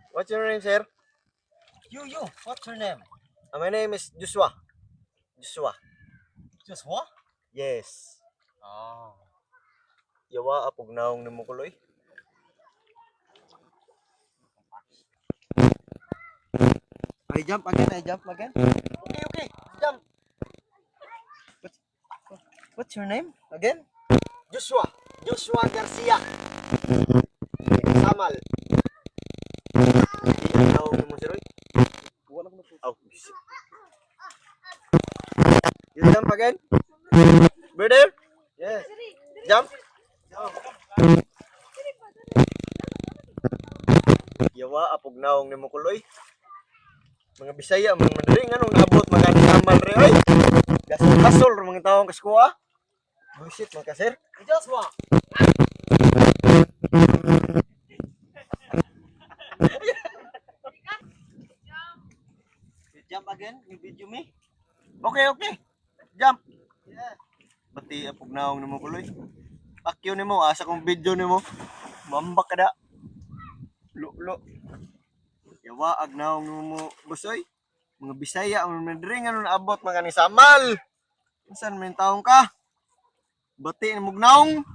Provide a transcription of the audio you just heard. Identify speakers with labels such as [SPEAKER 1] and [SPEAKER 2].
[SPEAKER 1] What's your name, sir?
[SPEAKER 2] You. What's your name?
[SPEAKER 1] My name is Joshua. Joshua.
[SPEAKER 2] Joshua?
[SPEAKER 1] Yes.
[SPEAKER 2] Oh.
[SPEAKER 1] Yawa apog naong ni mo kuloy. I jump again. Okay. Jump. What's your name again? Joshua. Joshua Garcia. Samal. Naong ni mo sir. Wala ko na. Oh, shit. You jump again? Brother? Yes. Jump. Yawa apog naong ni mo kuloy. Mga Bisaya, mga Mandarin, anong naabot magani samal re oy. Gasol ro mga taong kaskuha. Bullshit mga sir.
[SPEAKER 2] Joshua. Jump again. You video me.
[SPEAKER 1] Okay. Jump. Yeah. Pati apog naong nimo kuloy. Akyo nimo asa kong video nimo. Mambak kada. Lo. Yawa ag naong nimo busoy. Mga Bisaya, mga Mandarin, anong naabot magani samal. Insan man taong ka? Bati ni mugnaong.